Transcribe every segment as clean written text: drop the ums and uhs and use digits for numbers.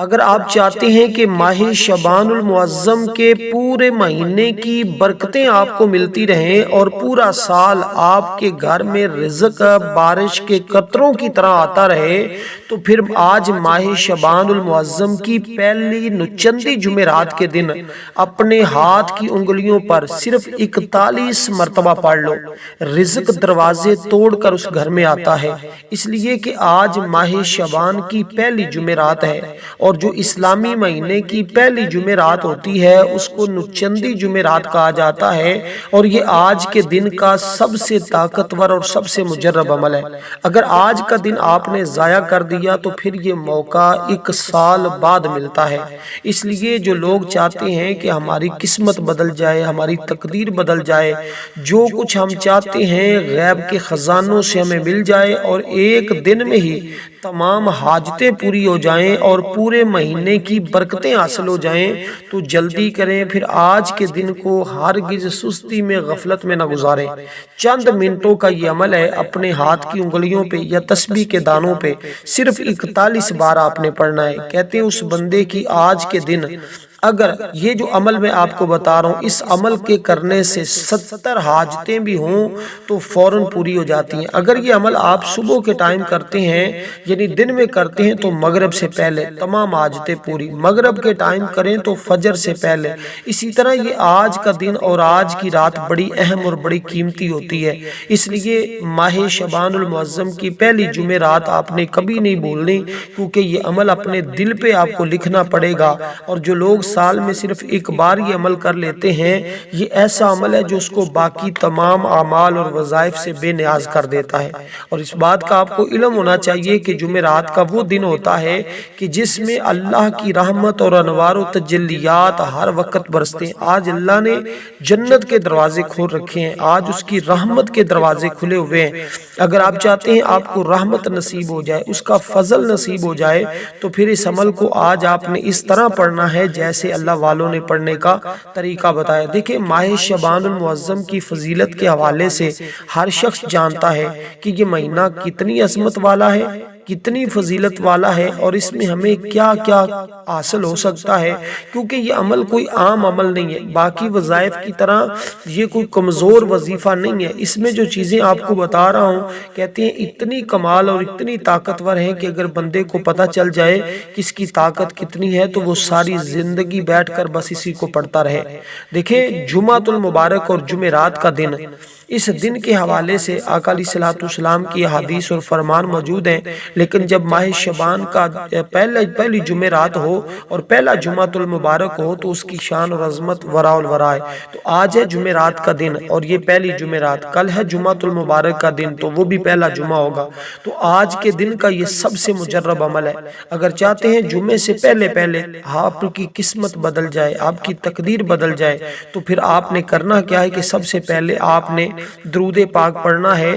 اگر آپ چاہتے ہیں کہ ماہ شعبان المعظم کے پورے مہینے کی برکتیں آپ کو ملتی رہیں اور پورا سال آپ کے گھر میں رزق بارش کے قطروں کی طرح آتا رہے، تو پھر آج ماہ شعبان المعظم کی پہلی نچندی جمعرات کے دن اپنے ہاتھ کی انگلیوں پر صرف 41 مرتبہ پڑھ لو۔ رزق دروازے توڑ کر اس گھر میں آتا ہے، اس لیے کہ آج ماہ شعبان کی پہلی جمعرات ہے، اور جو اسلامی مہینے کی پہلی جمعرات ہوتی ہے اس کو نچندی جمعرات کہا جاتا ہے، اور یہ آج کے دن کا سب سے طاقتور اور سب سے مجرب عمل ہے۔ اگر آج کا دن آپ نے ضائع کر دیا تو پھر یہ موقع 1 سال بعد ملتا ہے۔ اس لیے جو لوگ چاہتے ہیں کہ ہماری قسمت بدل جائے، ہماری تقدیر بدل جائے، جو کچھ ہم چاہتے ہیں غیب کے خزانوں سے ہمیں مل جائے اور ایک دن میں ہی تمام حاجتیں پوری ہو جائیں اور پورے مہینے کی برکتیں حاصل ہو جائیں، تو جلدی کریں، پھر آج کے دن کو ہرگز سستی میں غفلت میں نہ گزاریں۔ چند منٹوں کا یہ عمل ہے، اپنے ہاتھ کی انگلیوں پہ یا تسبیح کے دانوں پہ صرف 41 بار آپ نے پڑھنا ہے۔ کہتے ہیں اس بندے کی آج کے دن اگر یہ جو عمل میں آپ کو بتا رہا ہوں اس عمل کے کرنے سے 70 حاجتیں بھی ہوں تو فوراً پوری ہو جاتی ہیں۔ اگر یہ عمل آپ صبح کے ٹائم کرتے ہیں یعنی دن میں کرتے ہیں تو مغرب سے پہلے تمام حاجتیں پوری، مغرب کے ٹائم کریں تو فجر سے پہلے۔ اسی طرح یہ آج کا دن اور آج کی رات بڑی اہم اور بڑی قیمتی ہوتی ہے، اس لیے ماہ شعبان المعظم کی پہلی جمعرات آپ نے کبھی نہیں بھولنی، کیونکہ یہ عمل اپنے دل پہ آپ کو لکھنا پڑے گا۔ اور جو لوگ سال میں صرف ایک بار یہ عمل کر لیتے ہیں، یہ ایسا عمل ہے جو اس کو باقی تمام اعمال اور وظائف سے بے نیاز کر دیتا ہے۔ اور اس بات کا آپ کو علم ہونا چاہیے کہ جمعرات کا وہ دن ہوتا ہے کہ جس میں اللہ کی رحمت اور انوار و تجلیات ہر وقت برستے ہیں۔ آج اللہ نے جنت کے دروازے کھول رکھے ہیں، آج اس کی رحمت کے دروازے کھلے ہوئے ہیں۔ اگر آپ چاہتے ہیں آپ کو رحمت نصیب ہو جائے، اس کا فضل نصیب ہو جائے، تو پھر اس عمل کو آج آپ نے اس طرح پڑھنا ہے جیسے اللہ والوں نے پڑھنے کا طریقہ بتایا۔ دیکھیں ماہ شعبان المعظم کی فضیلت کے حوالے سے ہر شخص جانتا ہے کہ یہ مہینہ کتنی عظمت والا ہے، کتنی فضیلت والا ہے، اور اس میں ہمیں کیا کیا حاصل ہو سکتا ہے، کیونکہ یہ عمل کوئی عام عمل نہیں ہے، باقی وظائف کی طرح یہ کوئی کمزور وظیفہ نہیں ہے۔ اس میں جو چیزیں آپ کو بتا رہا ہوں کہتے ہیں اتنی کمال اور اتنی طاقتور ہیں کہ اگر بندے کو پتہ چل جائے کہ اس کی طاقت کتنی ہے تو وہ ساری زندگی بیٹھ کر بس اسی کو پڑھتا رہے۔ دیکھیں جمعۃ المبارک اور جمعرات کا دن، اس دن کے حوالے سے آقا علیہ الصلوۃ والسلام کی حدیث اور فرمان موجود ہیں، لیکن جب ماہ شعبان کا پہلی جمعرات ہو اور پہلا جمعۃ المبارک ہو تو اس کی شان اور عظمت وراء الورا ہے۔ تو آج ہے جمعرات کا دن اور یہ پہلی جمعرات، کل ہے جمعۃ المبارک کا دن تو وہ بھی پہلا جمعہ ہوگا۔ تو آج کے دن کا یہ سب سے مجرب عمل ہے۔ اگر چاہتے ہیں جمعے سے پہلے آپ کی قسمت بدل جائے، آپ کی تقدیر بدل جائے، تو پھر آپ نے کرنا کیا ہے کہ سب سے پہلے آپ نے درود پاک پڑھنا ہے،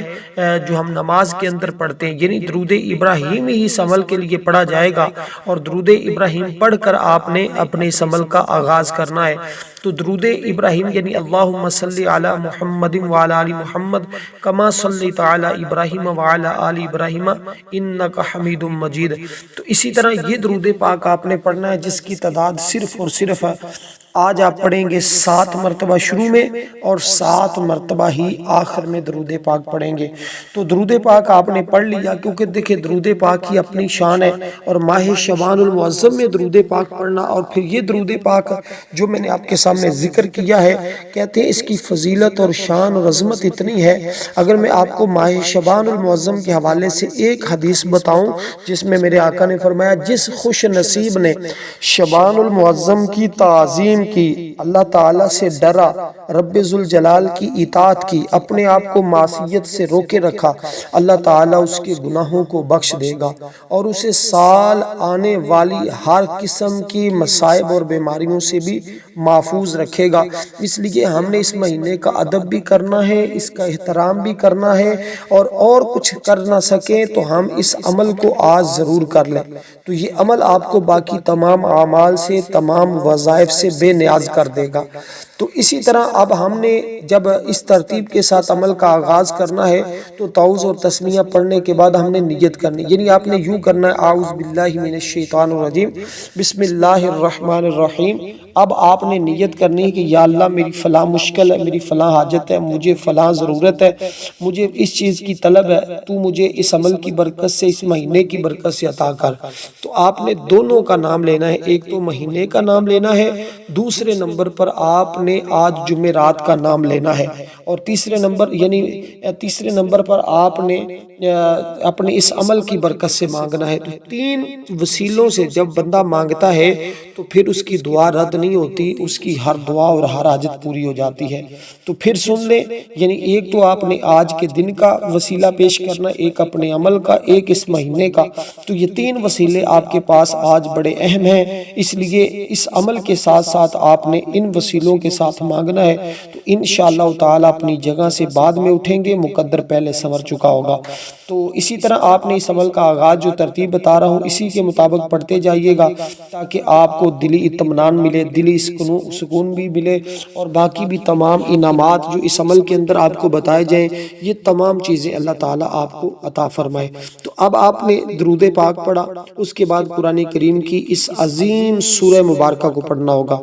جو ہم نماز کے اندر پڑھتے ہیں، یعنی درود ابراہیم ہی اس عمل کے لیے پڑھا جائے گا، اور درود ابراہیم پڑھ کر آپ نے اپنے اس عمل کا آغاز کرنا ہے۔ تو درود ابراہیم یعنی اللہم صلی علی محمد وعلی آل محمد کما صلیت علی ابراہیم وعلی آل ابراہیم انک حمید مجید۔ تو اسی طرح یہ درود پاک آپ نے پڑھنا ہے جس کی تعداد صرف اور صرف آج آپ پڑھیں گے 7 مرتبہ شروع میں اور 7 مرتبہ ہی آخر میں درود پاک پڑھیں گے۔ تو درود پاک آپ نے پڑھ لیا، کیونکہ دیکھیں درود پاک کی اپنی شان ہے، اور ماہ شعبان المعظم میں درود پاک پڑھنا اور پھر یہ درود پاک جو میں نے آپ کے سامنے ذکر کیا ہے، کہتے ہیں اس کی فضیلت اور شان اور عظمت اتنی ہے۔ اگر میں آپ کو ماہ شعبان المعظم کے حوالے سے ایک حدیث بتاؤں جس میں میرے آقا نے فرمایا جس خوش نصیب نے شعبان المعظم کی تعظیم کی، اللہ تعالیٰ سے ڈرا، رب ذوالجلال کی اطاعت کی، اپنے آپ کو معصیت سے روکے رکھا، اللہ تعالیٰ اس کے گناہوں کو بخش دے گا اور اسے سال آنے والی ہر قسم کی مصائب اور بیماریوں سے بھی محفوظ رکھے گا۔ اس لیے ہم نے اس مہینے کا ادب بھی کرنا ہے، اس کا احترام بھی کرنا ہے، اور کچھ کر نہ سکیں تو ہم اس عمل کو آج ضرور کر لیں۔ تو یہ عمل آپ کو باقی تمام اعمال سے، تمام وظائف سے بے نیاز کر دے گا۔ تو اسی طرح اب ہم نے جب اس ترتیب کے ساتھ عمل کا آغاز کرنا ہے تو تعوذ اور تسمیہ پڑھنے کے بعد ہم نے نیت کرنی، یعنی آپ نے یوں کرنا ہے اعوذ باللہ من الشیطان الرجیم بسم اللہ الرحمن الرحیم۔ اب آپ نے نیت کرنی ہے کہ یا اللہ میری فلاں مشکل ہے، میری فلاں حاجت ہے، مجھے فلاں ضرورت ہے، مجھے اس چیز کی طلب ہے، تو مجھے اس عمل کی برکت سے، اس مہینے کی برکت سے عطا کر۔ تو آپ نے دونوں کا نام لینا ہے، ایک تو مہینے کا نام لینا ہے، دوسرے نمبر پر آپ نے آج جمعرات کا نام لینا ہے، اور تیسرے نمبر پر آپ نے اپنے اس عمل کی برکت سے مانگنا ہے۔ تو تین وسیلوں سے جب بندہ مانگتا ہے تو پھر اس کی دعا رد نہیں ہوتی، اس کی ہر دعا اور ہر حاجت پوری ہو جاتی ہے۔ تو پھر سن لیں، یعنی ایک تو آپ نے آج کے دن کا وسیلہ پیش کرنا، ایک اپنے عمل کا، ایک اس مہینے کا۔ تو یہ تین وسیلے آپ کے پاس آج بڑے اہم ہیں، اس لیے اس عمل کے ساتھ ساتھ آپ نے ان وسیلوں کے ساتھ مانگنا ہے۔ تو انشاءاللہ تعالی اپنی جگہ سے بعد میں اٹھیں گے، مقدر پہلے سنور چکا ہوگا۔ تو اسی طرح آپ نے اس عمل کا آغاز جو ترتیب بتا رہا ہوں اسی کے مطابق پڑھتے جائیے گا، تاکہ آپ کو دلی اطمینان ملے، دلی سکون بھی ملے، اور باقی بھی تمام انعامات جو اس عمل کے اندر آپ کو بتائے جائیں، یہ تمام چیزیں اللہ تعالیٰ آپ کو عطا فرمائے۔ تو اب آپ نے درود پاک پڑھا، اس کے بعد قرآن کریم کی اس عظیم سورہ مبارکہ کو پڑھنا ہوگا۔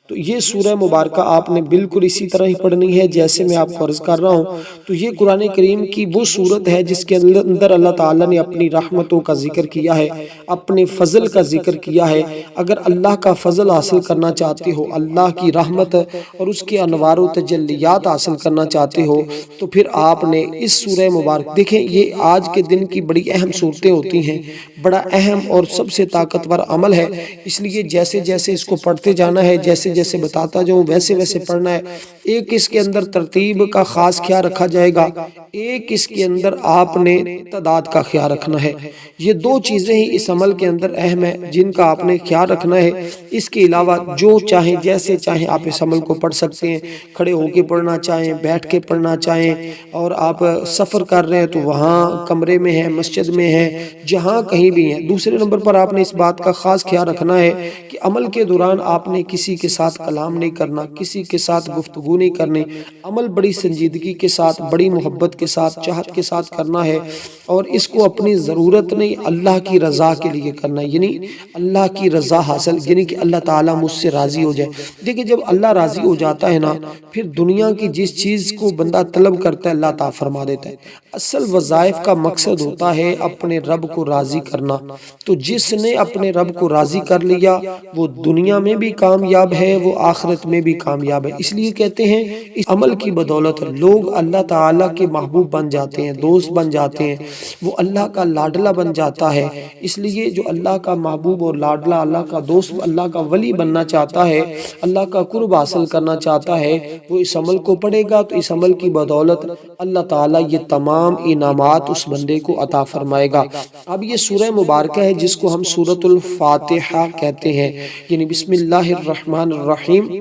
تو یہ سورہ مبارکہ آپ نے بالکل اسی طرح ہی پڑھنی ہے جیسے میں آپ کو عرض کر رہا ہوں۔ تو یہ قرآن کریم کی وہ سورت ہے جس کے اندر اللہ تعالیٰ نے اپنی رحمتوں کا ذکر کیا ہے، اپنے فضل کا ذکر کیا ہے۔ اگر اللہ کا فضل حاصل کرنا چاہتے ہو، اللہ کی رحمت اور اس کے انوار و تجلیات حاصل کرنا چاہتے ہو، تو پھر آپ نے اس سورہ مبارک دیکھیں، یہ آج کے دن کی بڑی اہم صورتیں ہوتی ہیں، بڑا اہم اور سب سے طاقتور عمل ہے، اس لیے جیسے جیسے اس کو پڑھتے جانا ہے، جیسے جیسے بتاتا جاؤں ویسے ویسے پڑھنا ہے۔ ایک اس کے اندر ترتیب کا خاص خیال رکھا جائے گا، ایک اس کے اندر آپ نے تعداد کا خیال رکھنا ہے۔ یہ دو چیزیں ہی اس عمل کے اندر اہم ہیں جن کا آپ نے خیال رکھنا ہے۔ اس کے علاوہ جو چاہیں جیسے چاہیں آپ اس عمل کو پڑھ سکتے ہیں، کھڑے ہو کے پڑھنا چاہیں، بیٹھ کے پڑھنا چاہیں، اور آپ سفر کر رہے ہیں تو وہاں کمرے میں ہیں، مسجد میں ہیں، جہاں کہیں بھی ہیں۔ دوسرے نمبر پر آپ نے اس بات کا خاص خیال رکھنا ہے کہ عمل کے دوران آپ نے کسی کے ساتھ کلام نہیں کرنا، کسی کے ساتھ گفتگو نہیں کرنی۔ عمل بڑی سنجیدگی کے ساتھ، بڑی محبت کے ساتھ، چاہت کے ساتھ کرنا ہے، اور اس کو اپنی ضرورت نہیں اللہ کی رضا کے لیے کرنا ہے، یعنی اللہ کی رضا حاصل، یعنی کہ اللہ تعالیٰ مجھ سے راضی ہو جائے۔ دیکھیں جب اللہ راضی ہو جاتا ہے نا، پھر دنیا کی جس چیز کو بندہ طلب کرتا ہے اللہ عطا فرما دیتا ہے۔ اصل وظائف کا مقصد ہوتا ہے اپنے رب کو راضی کرنا۔ تو جس نے اپنے رب کو راضی کر لیا وہ دنیا میں بھی کامیاب ہے، وہ آخرت میں بھی کامیاب ہے۔ اس لیے کہتے ہیں اس عمل کی بدولت لوگ اللہ تعالیٰ کے محبوب بن جاتے ہیں، دوست بن جاتے ہیں، وہ اللہ کا لاڈلا بن جاتا ہے۔ اس لیے جو اللہ کا محبوب اور لاڈلا، اللہ کا دوست، اللہ کا ولی بننا چاہتا ہے، اللہ کا قرب حاصل کرنا چاہتا ہے، وہ اس عمل کو پڑھے گا تو اس عمل کی بدولت اللہ تعالیٰ یہ تمام انعامات اس بندے کو عطا فرمائے گا۔ اب یہ سورہ مبارکہ ہے جس کو ہم سورۃ الفاتحہ کہتے ہیں، یعنی بسم اللہ الرحمن الرحیم،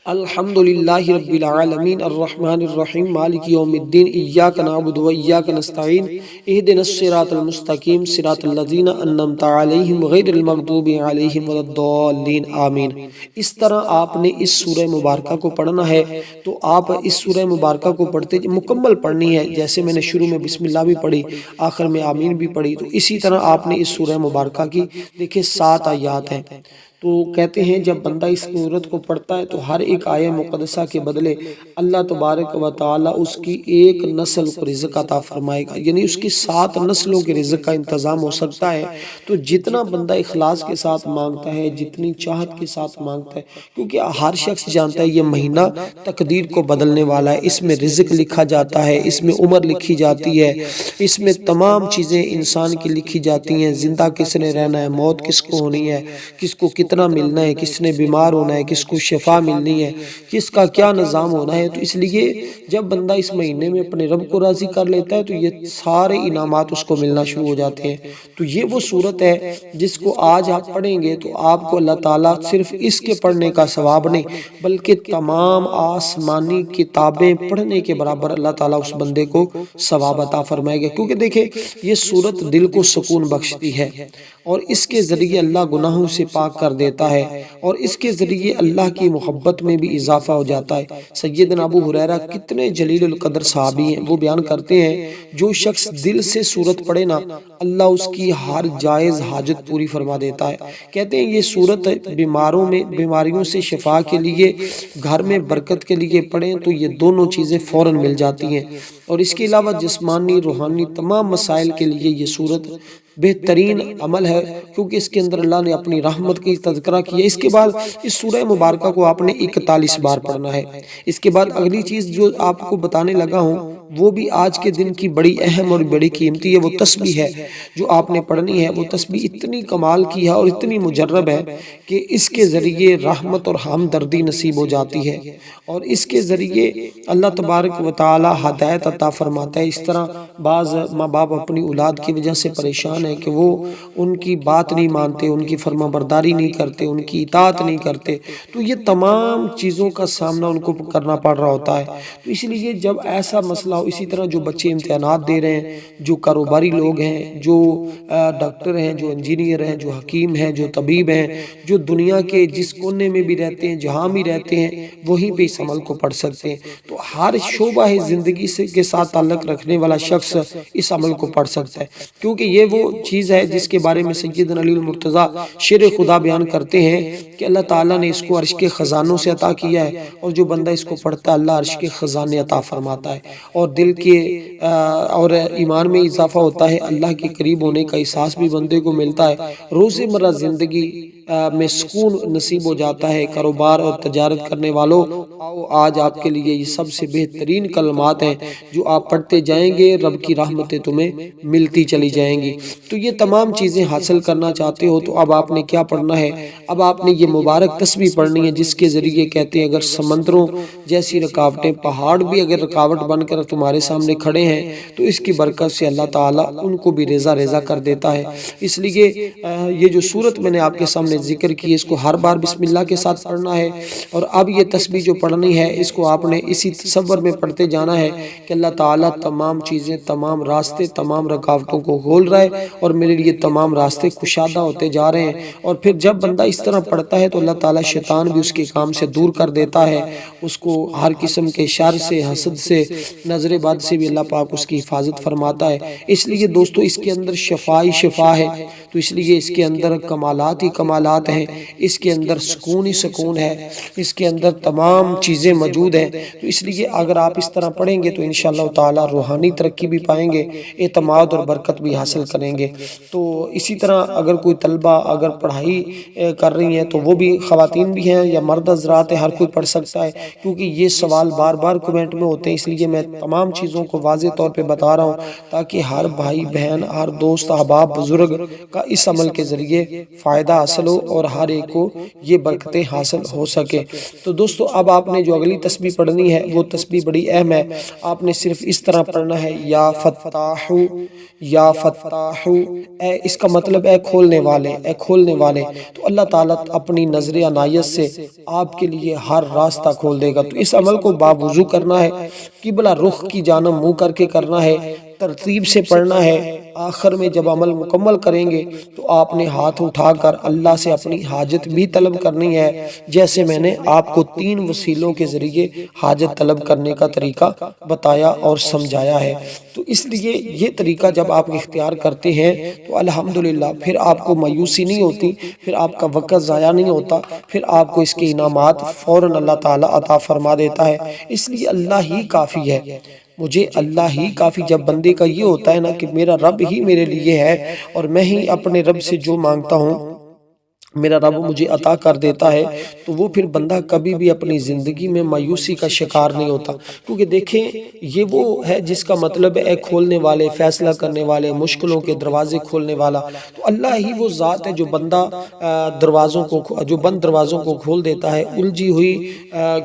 الحمدللہ رب العالمین الرحمن الرحیم مالک یوم الدین ایاک نعبد و ایاک نستعین اہدنا الصراط المستقیم صراط الذین انعمت علیہم غیر المغضوب علیہم ولا الضالین آمین۔ اس طرح آپ نے اس سورہ مبارکہ کو پڑھنا ہے۔ تو آپ اس سورہ مبارکہ کو پڑھتے مکمل پڑھنی ہے، جیسے میں نے شروع میں بسم اللہ بھی پڑھی، آخر میں آمین بھی پڑھی، تو اسی طرح آپ نے اس سورہ مبارکہ کی دیکھیں 7 آیات ہیں۔ تو کہتے ہیں جب بندہ اس سورت کو پڑھتا ہے تو ہر ایک آیہ مقدسہ کے بدلے اللہ تبارک و تعالی اس کی ایک نسل کو رزق عطا فرمائے گا، یعنی اس کی 7 نسلوں کے رزق کا انتظام ہو سکتا ہے۔ تو جتنا بندہ اخلاص کے ساتھ مانگتا ہے، جتنی چاہت کے ساتھ مانگتا ہے، کیونکہ ہر شخص جانتا ہے یہ مہینہ تقدیر کو بدلنے والا ہے، اس میں رزق لکھا جاتا ہے، اس میں عمر لکھی جاتی ہے، اس میں تمام چیزیں انسان کی لکھی جاتی ہیں، زندہ کس نے رہنا ہے، موت کس کو ہونی ہے، کس کو کتنا کتنا ملنا ہے، کس نے بیمار ہونا ہے، کس کو شفا ملنی ہے، کس کا کیا نظام ہونا ہے۔ تو اس لیے جب بندہ اس مہینے میں اپنے رب کو راضی کر لیتا ہے تو یہ سارے انعامات اس کو ملنا شروع ہو جاتے ہیں۔ تو یہ وہ صورت ہے جس کو آج آپ پڑھیں گے تو آپ کو اللہ تعالیٰ صرف اس کے پڑھنے کا ثواب نہیں بلکہ تمام آسمانی کتابیں پڑھنے کے برابر اللہ تعالیٰ اس بندے کو ثواب عطا فرمائے گا، کیونکہ دیکھیں یہ صورت دل کو سکون بخشتی ہے اور اس کے ذریعے اللہ گناہوں سے پاک کر دیتا ہے اور اس کے ذریعے اللہ کی محبت میں بھی اضافہ ہو جاتا ہے۔ سیدنا ابو ہریرہ کتنے جلیل القدر صحابی ہیں، وہ بیان کرتے ہیں جو شخص دل سے صورت پڑھے نا اللہ اس کی ہر جائز حاجت پوری فرما دیتا ہے۔ کہتے ہیں یہ صورت بیماریوں سے شفا کے لیے، گھر میں برکت کے لیے پڑھیں تو یہ دونوں چیزیں فوراً مل جاتی ہیں، اور اس کے علاوہ جسمانی روحانی تمام مسائل کے لیے یہ صورت بہترین عمل ہے، کیونکہ اس کے اندر اللہ نے اپنی رحمت کی تذکرہ کیا۔ اس کے بعد اس سورہ مبارکہ کو آپ نے 41 بار پڑھنا ہے۔ اس کے بعد اگلی چیز جو آپ کو بتانے لگا ہوں وہ بھی آج کے دن کی بڑی اہم اور بڑی قیمتی ہے، وہ تسبیح ہے جو آپ نے پڑھنی ہے۔ وہ تسبیح اتنی کمال کی ہے اور اتنی مجرب ہے کہ اس کے ذریعے رحمت اور ہمدردی نصیب ہو جاتی ہے، اور اس کے ذریعے اللہ تبارک و تعالی ہدایت عطا فرماتا ہے۔ اس طرح بعض ماں باپ اپنی اولاد کی وجہ سے پریشان ہے کہ وہ ان کی بات نہیں مانتے، ان کی فرما برداری نہیں کرتے، ان کی اطاعت نہیں کرتے، تو یہ تمام چیزوں کا سامنا ان کو کرنا پڑ رہا ہوتا ہے۔ تو اس لیے جب ایسا مسئلہ ہو، اسی طرح جو بچے امتحانات دے رہے ہیں، جو کاروباری لوگ ہیں، جو ڈاکٹر ہیں، جو انجینئر ہیں، جو حکیم ہیں، جو طبیب ہیں، جو دنیا کے جس کونے میں بھی رہتے ہیں، جہاں بھی رہتے ہیں، وہیں پہ اس عمل کو پڑھ سکتے ہیں۔ تو ہر شعبہ زندگی کے ساتھ تعلق رکھنے والا شخص اس عمل کو پڑھ سکتا ہے، کیونکہ یہ وہ چیز ہے جس کے بارے میں سیدنا علی المرتضیٰ شیر خدا بیان کرتے ہیں کہ اللہ تعالیٰ نے اس کو عرش کے خزانوں سے عطا کیا ہے، اور جو بندہ اس کو پڑھتا ہے اللہ عرش کے خزانے عطا فرماتا ہے، اور دل کے اور ایمان میں اضافہ ہوتا ہے، اللہ کے قریب ہونے کا احساس بھی بندے کو ملتا ہے، روزمرہ زندگی میں سکون نصیب ہو جاتا ہے۔ کاروبار اور تجارت کرنے والوں، آج آپ کے لیے یہ سب سے بہترین کلمات ہیں جو آپ پڑھتے جائیں گے، رب کی رحمتیں تمہیں ملتی چلی جائیں گی۔ تو یہ تمام چیزیں حاصل کرنا چاہتے ہو تو اب آپ نے کیا پڑھنا ہے؟ اب آپ نے یہ مبارک تسبیح پڑھنی ہے، جس کے ذریعے کہتے ہیں اگر سمندروں جیسی رکاوٹیں، پہاڑ بھی اگر رکاوٹ بن کر تمہارے سامنے کھڑے ہیں تو اس کی برکت سے اللہ تعالیٰ ان کو بھی ریزہ ریزہ کر دیتا ہے۔ اس لیے یہ جو صورت میں نے آپ کے سامنے ذکر کی، اس کو ہر بار بسم اللہ کے ساتھ پڑھنا ہے، اور اب یہ تسبیح جو پڑھنی ہے اس کو آپ نے اسی تصور میں پڑھتے جانا ہے کہ اللہ تعالیٰ تمام چیزیں، تمام راستے، تمام رکاوٹوں کو کھول رہا ہے اور میرے لیے تمام راستے کشادہ ہوتے جا رہے ہیں۔ اور پھر جب بندہ اس طرح پڑھتا ہے تو اللہ تعالیٰ شیطان بھی اس کے کام سے دور کر دیتا ہے، اس کو ہر قسم کے شر سے، حسد سے، نظر بد سے بھی اللہ پاک اس کی حفاظت فرماتا ہے۔ اس لیے دوستو اس کے اندر شفا ہی شفا ہے، تو اس لیے اس کے اندر کمالات ہی کمالات ہیں، اس کے اندر سکون ہی سکون ہے، اس کے اندر تمام چیزیں موجود ہیں۔ تو اس لیے اگر آپ اس طرح پڑھیں گے تو انشاءاللہ تعالی روحانی ترقی بھی پائیں گے، اعتماد اور برکت بھی حاصل کریں گے۔ تو اسی طرح اگر کوئی طلبہ اگر پڑھائی کر رہی ہیں تو وہ بھی، خواتین بھی ہیں یا مرد حضرات ہیں، ہر کوئی پڑھ سکتا ہے، کیونکہ یہ سوال بار بار کمنٹ میں ہوتے ہیں، اس لیے میں تمام چیزوں کو واضح طور پہ بتا رہا ہوں تاکہ ہر بھائی بہن، ہر دوست احباب بزرگ کا اس عمل کے ذریعے فائدہ حاصل ہو اور ہر ایک کو یہ برکتیں حاصل ہو سکے۔ تو دوستو اب آپ نے جو اگلی تسبیح پڑھنی ہے وہ تسبیح بڑی اہم ہے، آپ نے صرف اس طرح پڑھنا ہے یا فتاح یا فتاح، اے اس کا مطلب اے کھولنے والے، اے کھولنے والے۔ تو اللہ تعالیٰ اپنی نظر عنایت سے آپ کے لیے ہر راستہ کھول دے گا۔ تو اس عمل کو باوضو کرنا ہے، قبلہ رخ کی جانب منہ کر کے کرنا ہے، ترتیب سے پڑھنا ہے۔ آخر میں جب عمل مکمل کریں گے تو آپ نے ہاتھ اٹھا کر اللہ سے اپنی حاجت بھی طلب کرنی ہے، جیسے میں نے آپ کو 3 وسیلوں کے ذریعے حاجت طلب کرنے کا طریقہ بتایا اور سمجھایا ہے۔ تو اس لیے یہ طریقہ جب آپ اختیار کرتے ہیں تو الحمدللہ پھر آپ کو مایوسی نہیں ہوتی، پھر آپ کا وقت ضائع نہیں ہوتا، پھر آپ کو اس کے انعامات فوراً اللہ تعالیٰ عطا فرما دیتا ہے۔ اس لیے اللہ ہی کافی ہے، مجھے اللہ ہی کافی۔ جب بندے کا یہ ہوتا ہے نا کہ میرا رب ہی میرے لیے ہے اور میں ہی اپنے رب سے جو مانگتا ہوں میرا رب مجھے عطا کر دیتا ہے، تو وہ پھر بندہ کبھی بھی اپنی زندگی میں مایوسی کا شکار نہیں ہوتا، کیونکہ دیکھیں یہ وہ ہے جس کا مطلب ہے کھولنے والے، فیصلہ کرنے والے، مشکلوں کے دروازے کھولنے والا، تو اللہ ہی وہ ذات ہے جو بندہ جو بند دروازوں کو کھول دیتا ہے، الجھی ہوئی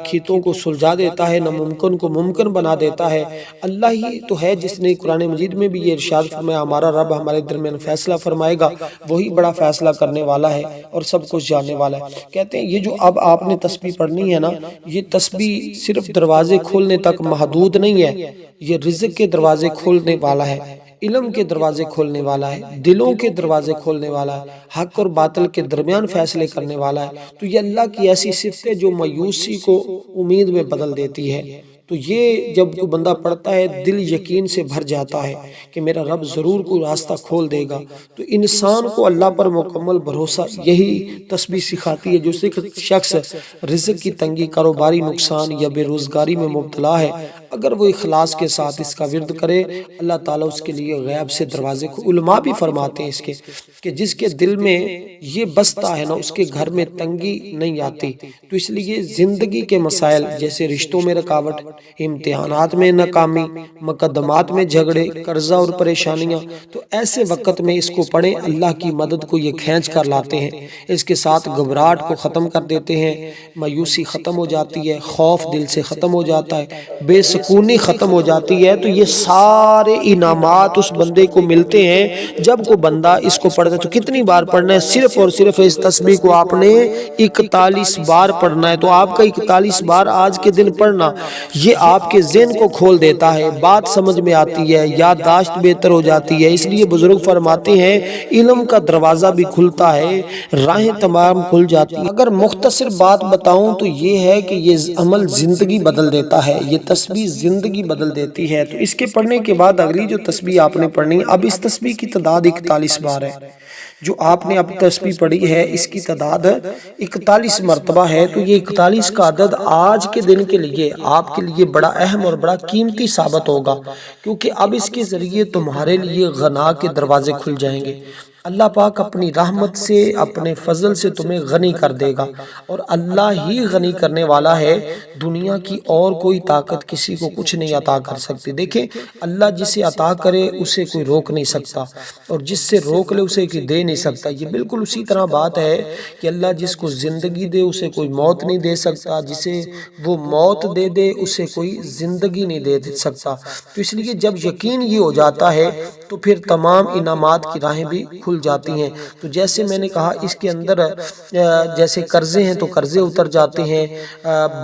کھیتوں کو سلجھا دیتا ہے، ناممکن کو ممکن بنا دیتا ہے۔ اللہ ہی تو ہے جس نے قرآن مجید میں بھی یہ ارشاد فرمایا، ہمارا رب ہمارے درمیان فیصلہ فرمائے گا، وہی بڑا فیصلہ کرنے والا ہے اور سب کچھ جاننے والا ہے۔ کہتے ہیں یہ جو اب آپ نے تسبیح پڑھنی ہے نا، یہ تسبیح صرف دروازے کھولنے تک محدود نہیں ہے، یہ رزق کے دروازے کھولنے والا ہے، علم کے دروازے کھولنے والا ہے، دلوں کے دروازے کھولنے والا ہے، حق اور باطل کے درمیان فیصلے کرنے والا ہے۔ تو یہ اللہ کی ایسی صفت ہے جو مایوسی کو امید میں بدل دیتی ہے۔ تو یہ جب کوئی بندہ پڑھتا ہے دل یقین سے بھر جاتا ہے کہ میرا رب ضرور کوئی راستہ کھول دے گا۔ تو انسان کو اللہ پر مکمل بھروسہ یہی تسبیح سکھاتی ہے۔ جو شخص رزق کی تنگی، کاروباری نقصان یا بے روزگاری میں مبتلا ہے، اگر وہ اخلاص کے ساتھ اس کا ورد کرے، اللہ تعالیٰ اس کے لیے غیب سے دروازے کو، علماء بھی فرماتے ہیں اس کے کہ جس کے دل میں یہ بستا ہے نا، اس کے گھر میں تنگی نہیں آتی۔ تو اس لیے زندگی کے مسائل جیسے رشتوں میں رکاوٹ، امتحانات میں ناکامی، مقدمات میں جھگڑے، قرضہ اور پریشانیاں، تو ایسے وقت میں اس کو پڑھیں، اللہ کی مدد کو یہ کھینچ کر لاتے ہیں، اس کے ساتھ گھبراہٹ کو ختم کر دیتے ہیں، مایوسی ختم ہو جاتی ہے، خوف دل سے ختم ہو جاتا ہے، بے سکونی ختم ہو جاتی ہے۔ تو یہ سارے انعامات اس بندے کو ملتے ہیں جب کو بندہ اس کو پڑھتا ہے۔ تو کتنی بار پڑھنا ہے؟ صرف اور صرف اس تسبیح کو آپ نے 41 بار پڑھنا ہے۔ تو آپ کا 41 بار آج کے دن پڑھنا، یہ آپ کے ذہن کو کھول دیتا ہے، بات سمجھ میں آتی ہے، یادداشت بہتر ہو جاتی ہے۔ اس لیے بزرگ فرماتے ہیں علم کا دروازہ بھی کھلتا ہے، راہیں تمام کھل جاتی ہیں۔ اگر مختصر بات بتاؤں تو یہ ہے کہ یہ عمل زندگی بدل دیتا ہے، یہ تسبیح زندگی بدل دیتی ہے۔ تو اس کے پڑھنے کے بعد اگلی جو تسبیح آپ نے پڑھنی، اب اس تسبیح کی تعداد 41 بار ہے۔ جو آپ نے اب تسبیح پڑھی ہے اس کی تعداد 41 مرتبہ ہے۔ تو یہ 41 کا عدد آج کے دن کے لیے آپ کے لیے بڑا اہم اور بڑا قیمتی ثابت ہوگا، کیونکہ اب اس کے ذریعے تمہارے لیے غنا کے دروازے کھل جائیں گے۔ اللہ پاک اپنی رحمت سے، اپنے فضل سے تمہیں غنی کر دے گا، اور اللہ ہی غنی کرنے والا ہے، دنیا کی اور کوئی طاقت کسی کو کچھ نہیں عطا کر سکتی۔ دیکھیں اللہ جسے عطا کرے اسے کوئی روک نہیں سکتا، اور جس سے روک لے اسے کوئی دے نہیں سکتا۔ یہ بالکل اسی طرح بات ہے کہ اللہ جس کو زندگی دے اسے کوئی موت نہیں دے سکتا، جسے وہ موت دے دے اسے کوئی زندگی نہیں دے سکتا۔ تو اس لیے جب یقین یہ ہو جاتا ہے تو پھر تمام انعامات کی راہیں بھی کھل جاتی ہیں۔ تو جیسے میں نے کہا اس کے اندر جیسے قرضے ہیں تو قرضے اتر جاتے ہیں،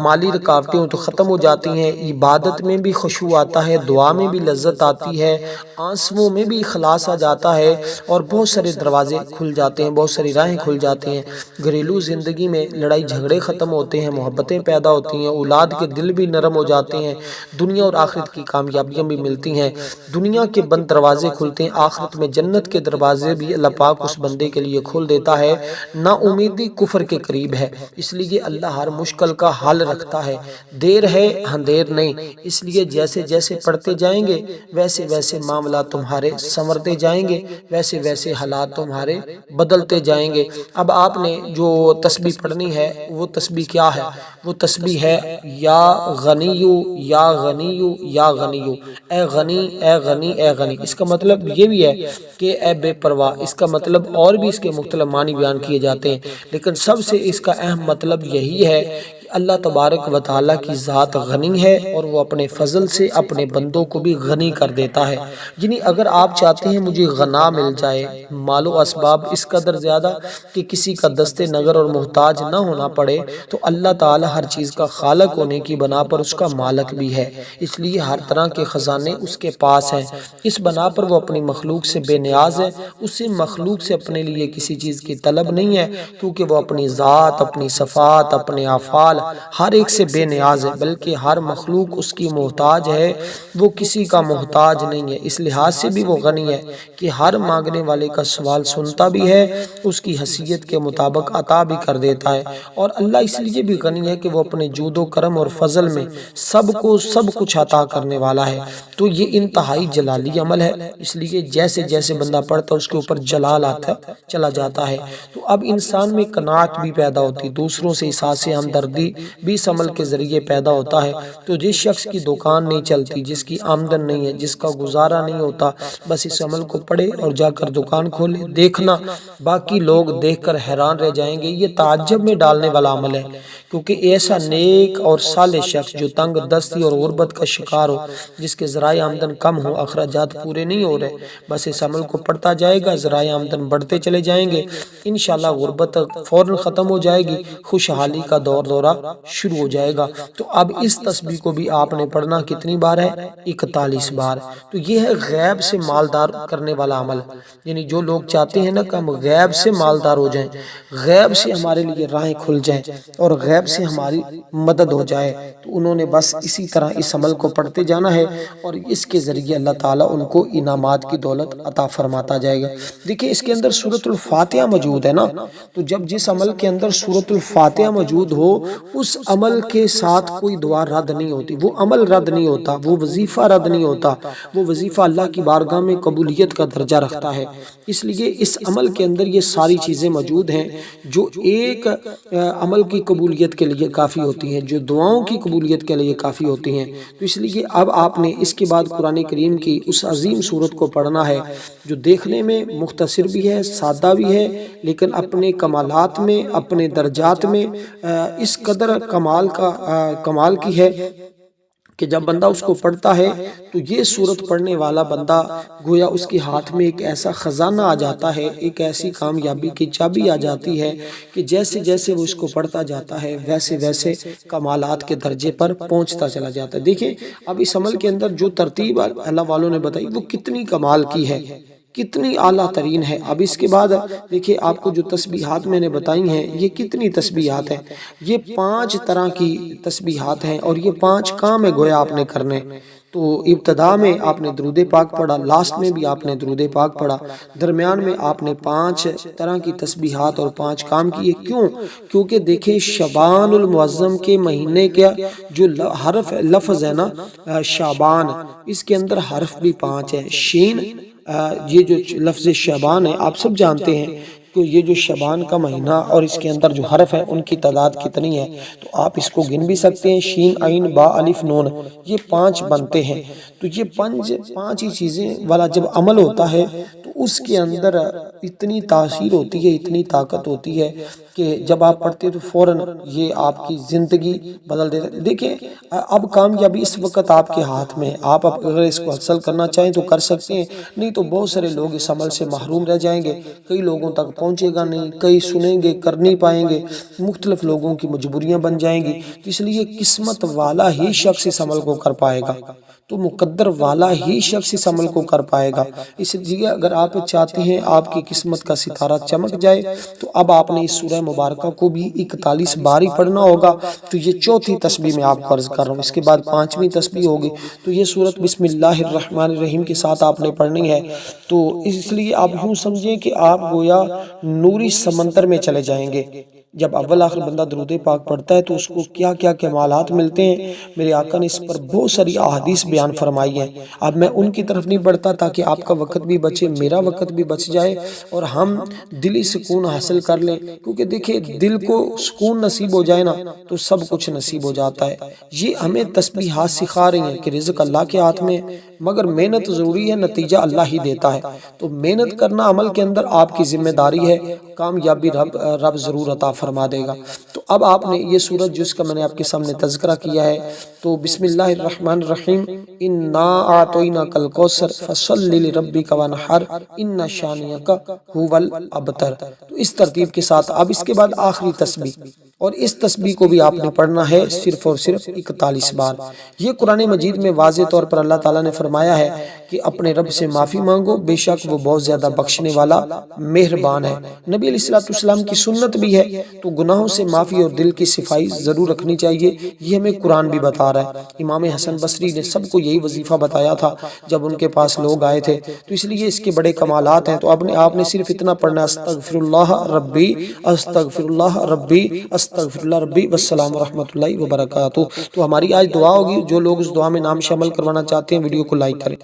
مالی رکاوٹیں تو ختم ہو جاتی ہیں، عبادت میں بھی خشوع آتا ہے، دعا میں بھی لذت آتی ہے، آنسوؤں میں بھی اخلاص آ جاتا ہے، اور بہت سارے دروازے کھل جاتے ہیں، بہت ساری راہیں کھل جاتی ہیں۔ گھریلو زندگی میں لڑائی جھگڑے ختم ہوتے ہیں، محبتیں پیدا ہوتی ہیں، اولاد کے دل بھی نرم ہو جاتے ہیں، دنیا اور آخرت کی کامیابیاں بھی ملتی ہیں، دنیا کے بند دروازے کھلتے ہیں، آخرت میں جنت کے دروازے بھی اللہ پاک اس بندے کے لیے کھول دیتا ہے۔ نا امیدی کفر کے قریب ہے، اس لیے اللہ ہر مشکل کا حل رکھتا ہے، دیر ہے اندھیر نہیں۔ اس لیے جیسے جیسے پڑھتے جائیں گے ویسے ویسے معاملات تمہارے سنورتے جائیں گے، ویسے ویسے حالات تمہارے بدلتے جائیں گے۔ اب آپ نے جو تسبیح پڑھنی ہے وہ تسبیح کیا ہے؟ وہ تسبیح ہے یا غنیو یا غنیو یا غنیو، اے غنی اے غنی اے غنی۔ اس کا مطلب یہ بھی ہے کہ اے بے پرواہ۔ اس کا مطلب اور بھی اس کے مختلف معنی بیان کیے جاتے ہیں، لیکن سب سے اس کا اہم مطلب یہی ہے کہ اللہ تبارک و تعالیٰ کی ذات غنی ہے، اور وہ اپنے فضل سے اپنے بندوں کو بھی غنی کر دیتا ہے۔ یعنی اگر آپ چاہتے ہیں مجھے غنا مل جائے، مال و اسباب اس قدر زیادہ کہ کسی کا دست نگر اور محتاج نہ ہونا پڑے، تو اللہ تعالیٰ ہر چیز کا خالق ہونے کی بنا پر اس کا مالک بھی ہے، اس لیے ہر طرح کے خزانے اس کے پاس ہیں۔ اس بنا پر وہ اپنی مخلوق سے بے نیاز ہے، اسے مخلوق سے اپنے لیے کسی چیز کی طلب نہیں ہے، کیونکہ وہ اپنی ذات، اپنی صفات، اپنے افعال ہر ایک سے بے نیاز ہے، بلکہ ہر مخلوق اس کی محتاج ہے، وہ کسی کا محتاج نہیں ہے۔ اس لحاظ سے بھی وہ غنی ہے کہ ہر مانگنے والے کا سوال سنتا بھی ہے، اس کی حیثیت کے مطابق عطا بھی کر دیتا ہے۔ اور اللہ اس لیے بھی غنی ہے کہ وہ اپنے جود و کرم اور فضل میں سب کو سب کچھ عطا کرنے والا ہے۔ تو یہ انتہائی جلالی عمل ہے، اس لیے جیسے جیسے بندہ پڑھتا ہے اس کے اوپر جلال آتا چلا جاتا ہے۔ تو اب انسان میں قناعت بھی پیدا ہوتی، دوسروں سے احساس ہمدردی بھی اس عمل کے ذریعے پیدا ہوتا ہے۔ تو جس شخص کی دکان نہیں چلتی، جس کی آمدن نہیں ہے، جس کا گزارا نہیں ہوتا، بس اس عمل کو پڑھے اور جا کر دکان کھولے، دیکھنا باقی لوگ دیکھ کر حیران رہ جائیں گے۔ یہ تعجب میں ڈالنے والا عمل ہے، کیونکہ ایسا نیک اور صالح شخص جو تنگ دستی اور غربت کا شکار ہو، جس کے ذرائع آمدن کم ہو، اخراجات پورے نہیں ہو رہے، بس اس عمل کو پڑھتا جائے گا، ذرائع آمدن بڑھتے چلے جائیں گے، انشاءاللہ غربت فوراً ختم ہو جائے گی، خوشحالی کا دورہ شروع ہو جائے گا۔ تو اب اس تسبیح کو بھی آپ نے پڑھنا کتنی بار ہے؟ 41 بار۔ تو یہ ہے غیب سے مالدار کرنے والا عمل، یعنی جو لوگ چاہتے ہیں نا کہ ہم غیب سے مالدار ہو جائیں، غیب سے ہمارے لیے راہیں کھل جائیں اور غیب سے ہماری مدد ہو جائے، تو انہوں نے بس اسی طرح اس عمل کو پڑھتے جانا ہے، اور اس کے ذریعے اللہ تعالیٰ ان کو انعامات کی دولت عطا فرماتا جائے گا۔ دیکھیں اس کے اندر سورۃ الفاتحہ موجود ہے نا، تو جب جس عمل کے اندر سورۃ الفاتحہ موجود ہو، اس عمل کے ساتھ کوئی دعا رد نہیں ہوتی، وہ عمل رد نہیں ہوتا، وہ وظیفہ رد نہیں ہوتا، وہ وظیفہ اللہ کی بارگاہ میں قبولیت کا درجہ رکھتا ہے۔ اس لیے اس عمل کے اندر یہ ساری چیزیں موجود ہیں جو ایک عمل کی قبولیت کے لیے کافی ہوتی ہیں، جو دعاؤں کی قبولیت کے لیے کافی ہوتی ہیں۔ تو اس لیے اب آپ نے اس کے بعد قرآن کریم کی اس عظیم سورت کو پڑھنا ہے، جو دیکھنے میں مختصر بھی ہے، سادہ بھی ہے، لیکن اپنے کمالات میں، اپنے درجات میں اس قدر کمال کی ہے کہ جب بندہ اس کو پڑھتا ہے تو یہ سورت پڑھنے والا بندہ گویا اس کے ہاتھ میں ایک ایسا خزانہ آ جاتا ہے، ایک ایسی کامیابی کی چابی آ جاتی ہے کہ جیسے جیسے وہ اس کو پڑھتا جاتا ہے ویسے ویسے کمالات کے درجے پر پہنچتا چلا جاتا ہے۔ دیکھیں اب اس عمل کے اندر جو ترتیب اللہ والوں نے بتائی وہ کتنی کمال کی ہے، کتنی اعلیٰ ترین ہے۔ اب اس کے بعد دیکھیں آپ کو جو تسبیحات میں نے بتائی ہیں، یہ کتنی تسبیحات ہیں، یہ 5 طرح کی تسبیحات ہیں، اور یہ 5 کام ہے گویا آپ نے کرنے۔ تو ابتدا میں آپ نے درود پاک پڑھا، لاسٹ میں بھی آپ نے درود پاک پڑھا، درمیان میں آپ نے 5 طرح کی تسبیحات اور 5 کام کیے۔ کیوں؟ کیونکہ دیکھیں شعبان المعظم کے مہینے کا جو لفظ ہے نا شعبان، اس کے اندر حرف بھی 5 ہے۔ شین، یہ جو لفظ شعبان ہے آپ سب جانتے ہیں کہ یہ جو شعبان کا مہینہ اور اس کے اندر جو حرف ہے ان کی تعداد کتنی ہے، تو آپ اس کو گن بھی سکتے ہیں، شین عین با الف نون، یہ 5 بنتے ہیں۔ تو یہ 5 ہی چیزیں والا جب عمل ہوتا ہے تو اس کے اندر اتنی تاثیر ہوتی ہے، اتنی طاقت ہوتی ہے کہ جب آپ پڑھتے تو فوراً یہ آپ کی زندگی بدل دیتا ہے۔ دیکھیں اب کامیابی اس وقت آپ کے ہاتھ میں ہے، آپ اگر اس کو حاصل کرنا چاہیں تو کر سکتے ہیں، نہیں تو بہت سارے لوگ اس عمل سے محروم رہ جائیں گے، کئی لوگوں تک پہنچے گا نہیں، کئی سنیں گے کر نہیں پائیں گے، مختلف لوگوں کی مجبوریاں بن جائیں گی۔ تو اس لیے قسمت والا ہی شخص اس عمل کو کر پائے گا، تو مقدر والا ہی شخص اس عمل کو کر پائے گا۔ اس لیے اگر آپ چاہتے ہیں آپ کی قسمت کا ستارہ چمک جائے تو اب آپ نے اس سورہ مبارکہ کو بھی 41 بار ہی پڑھنا ہوگا۔ تو یہ 4تھی تسبیح میں آپ کو عرض کر رہا ہوں، اس کے بعد 5ویں تسبیح ہوگی۔ تو یہ سورت بسم اللہ الرحمن الرحیم کے ساتھ آپ نے پڑھنی ہے۔ تو اس لیے آپ یوں سمجھیں کہ آپ گویا نوری سمندر میں چلے جائیں گے۔ جب اول آخر بندہ درود پاک پڑھتا ہے تو اس کو کیا کیا کمالات ملتے ہیں، میرے آقا نے اس پر بہت ساری احادیث بیان فرمائی ہیں۔ اب میں ان کی طرف نہیں بڑھتا تاکہ آپ کا وقت بھی بچے، میرا وقت بھی بچ جائے اور ہم دلی سکون حاصل کر لیں، کیونکہ دیکھیں دل کو سکون نصیب ہو جائے نا تو سب کچھ نصیب ہو جاتا ہے۔ یہ ہمیں تسبیحات سکھا رہی ہیں کہ رزق اللہ کے ہاتھ میں، مگر محنت ضروری ہے، نتیجہ اللہ ہی دیتا ہے۔ تو محنت کرنا عمل کے اندر آپ کی ذمہ داری ہے، کامیابی رب ضرور عطا فرما دے گا۔ تو اب آپ نے یہ سورت جس کا میں نے آپ کے سامنے تذکرہ کیا ہے، تو بسم اللہ الرحمن الرحیم، انا اعطیناک الکوثر فصل لربک وانحر ان شانئک ھو الابتر۔ تو اس ترتیب کے ساتھ اب اس کے بعد آخری تسبیح، اور اس تسبیح کو بھی آپ نے پڑھنا ہے صرف اور صرف 41 بار۔ یہ قرآن مجید میں واضح طور پر اللہ تعالیٰ نے فرمایا ہے کہ اپنے رب سے معافی مانگو، بے شک وہ بہت زیادہ بخشنے والا مہربان ہے۔ نبی علیہ السلام کی سنت بھی ہے، تو گناہوں سے معافی معافی اور دل کی صفائی ضرور رکھنی چاہیے، یہ ہمیں قرآن بھی بتا رہا ہے۔ امام حسن بصری نے سب کو یہی وظیفہ بتایا تھا جب ان کے پاس لوگ آئے تھے، تو اس لیے اس کے بڑے کمالات ہیں۔ تو آپ نے صرف اتنا پڑھنا ہے استغفر اللہ ربی استغفر اللہ ربی استغفر اللہ ربی، والسلام ورحمۃ اللہ وبرکاتہ۔ تو ہماری آج دعا ہوگی، جو لوگ اس دعا میں نام شامل کروانا چاہتے ہیں ویڈیو کو لائک کریں۔